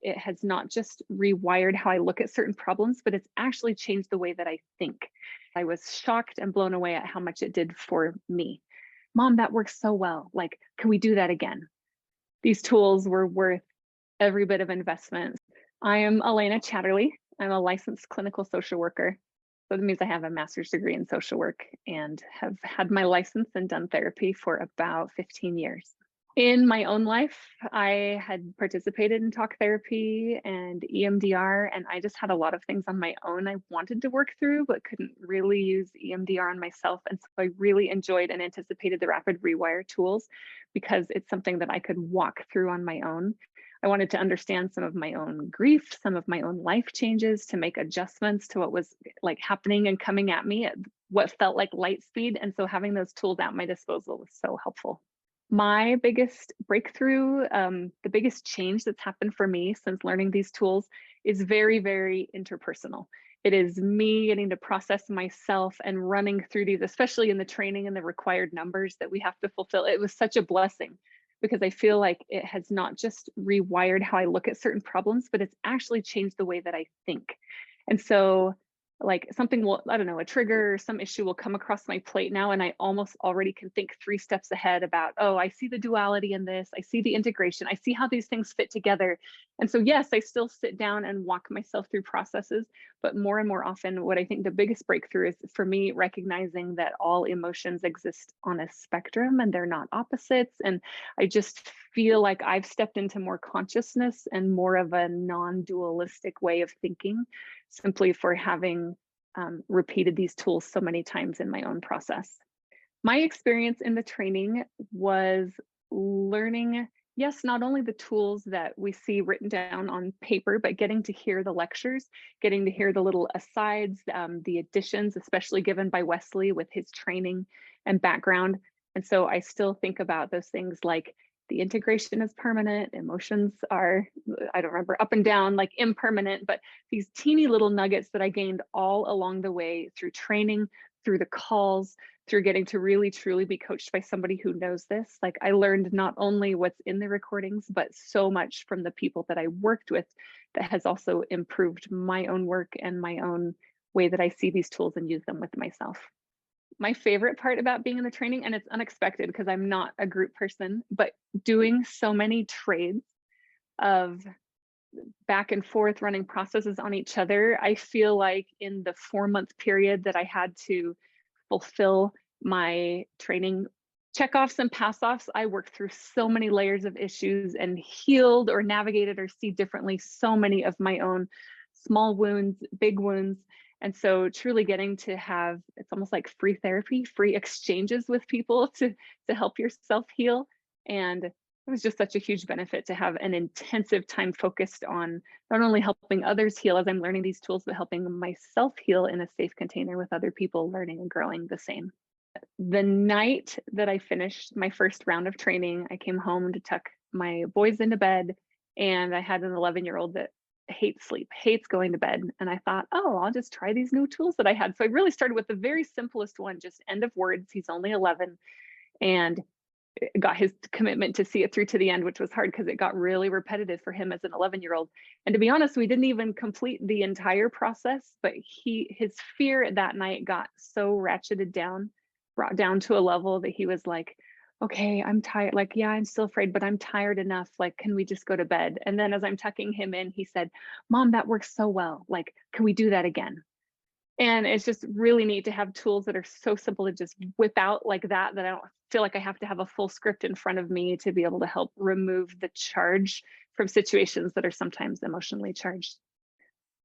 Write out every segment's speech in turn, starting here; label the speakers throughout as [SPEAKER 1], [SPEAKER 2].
[SPEAKER 1] it has not just rewired how I look at certain problems, but it's actually changed the way that I think. I was shocked and blown away at how much it did for me. Mom, that works so well. Like, can we do that again? These tools were worth every bit of investment. I am Elena Chatterley. I'm a licensed clinical social worker. So that means I have a master's degree in social work and have had my license and done therapy for about 15 years. In my own life, I had participated in talk therapy and EMDR, and I just had a lot of things on my own I wanted to work through, but couldn't really use EMDR on myself. And so I really enjoyed and anticipated the rapid rewire tools because it's something that I could walk through on my own. I wanted to understand some of my own grief, some of my own life changes, to make adjustments to what was like happening and coming at me at what felt like light speed. And so having those tools at my disposal was so helpful. My biggest breakthrough, the biggest change that's happened for me since learning these tools is very, very interpersonal. It is me getting to process myself and running through these, especially in the training and the required numbers that we have to fulfill. It was such a blessing because I feel like it has not just rewired how I look at certain problems, but it's actually changed the way that I think. And so like something will, I don't know, a trigger or some issue will come across my plate now, and I almost already can think 3 steps ahead about, oh, I see the duality in this, I see the integration, I see how these things fit together. And so yes, I still sit down and walk myself through processes, but more and more often, what I think the biggest breakthrough is for me recognizing that all emotions exist on a spectrum and they're not opposites. And I just feel like I've stepped into more consciousness and more of a non-dualistic way of thinking, simply for having repeated these tools so many times in my own process. My experience in the training was learning, yes, not only the tools that we see written down on paper, but getting to hear the lectures, getting to hear the little asides, the additions, especially given by Wesley with his training and background. And so I still think about those things like the integration is permanent, emotions are, I don't remember, up and down, like impermanent, but these teeny little nuggets that I gained all along the way through training, through the calls, through getting to really truly be coached by somebody who knows this. Like I learned not only what's in the recordings, but so much from the people that I worked with that has also improved my own work and my own way that I see these tools and use them with myself. My favorite part about being in the training, and it's unexpected because I'm not a group person, but doing so many trades of back and forth running processes on each other, I feel like in the 4-month period that I had to fulfill my training checkoffs and pass-offs, I worked through so many layers of issues and healed or navigated or see differently so many of my own small wounds, big wounds. And so truly getting to have, it's almost like free therapy, free exchanges with people to help yourself heal. And it was just such a huge benefit to have an intensive time focused on not only helping others heal as I'm learning these tools, but helping myself heal in a safe container with other people learning and growing the same. The night that I finished my first round of training, I came home to tuck my boys into bed, and I had an 11-year-old that hates sleep, hates going to bed. And I thought, oh, I'll just try these new tools that I had. So I really started with the very simplest one, just end of words. He's only 11, and got his commitment to see it through to the end, which was hard because it got really repetitive for him as an 11-year-old. And to be honest, we didn't even complete the entire process, but his fear that night got so ratcheted down, brought down to a level that he was like, okay, I'm tired. Like, yeah, I'm still afraid, but I'm tired enough. Like, can we just go to bed? And then as I'm tucking him in, he said, Mom, that works so well. Like, can we do that again? And it's just really neat to have tools that are so simple to just whip out like that, that I don't feel like I have to have a full script in front of me to be able to help remove the charge from situations that are sometimes emotionally charged.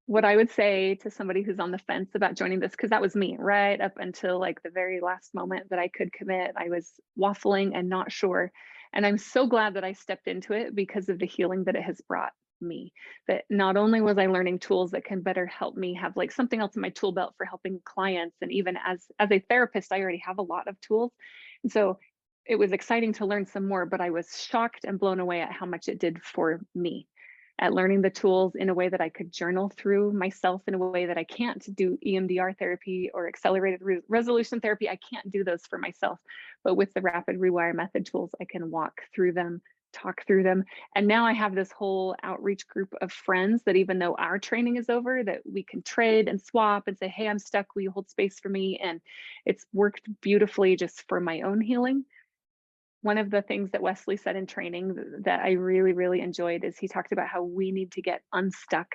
[SPEAKER 1] What I would say to somebody who's on the fence about joining this, because that was me right up until like the very last moment that I could commit, I was waffling and not sure. And I'm so glad that I stepped into it because of the healing that it has brought me. That not only was I learning tools that can better help me have like something else in my tool belt for helping clients, and even as a therapist, I already have a lot of tools. And so it was exciting to learn some more, but I was shocked and blown away at how much it did for me, at learning the tools in a way that I could journal through myself in a way that I can't do EMDR therapy or accelerated resolution therapy. I can't do those for myself, but with the rapid rewire method tools, I can walk through them talk through them. And now I have this whole outreach group of friends that even though our training is over, that we can trade and swap and say, hey, I'm stuck, will you hold space for me? And it's worked beautifully just for my own healing. One of the things that Wesley said in training that I really, really enjoyed is he talked about how we need to get unstuck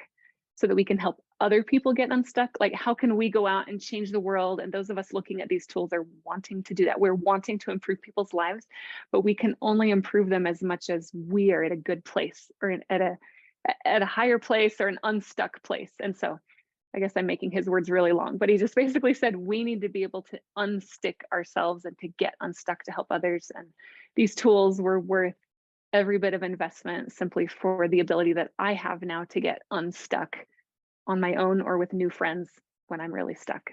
[SPEAKER 1] so that we can help other people get unstuck. Like, how can we go out and change the world? And those of us looking at these tools are wanting to do that. We're wanting to improve people's lives, but we can only improve them as much as we are at a good place or at a higher place or an unstuck place. And so I guess I'm making his words really long, but he just basically said we need to be able to unstick ourselves and to get unstuck to help others. And these tools were worth every bit of investment simply for the ability that I have now to get unstuck on my own or with new friends when I'm really stuck.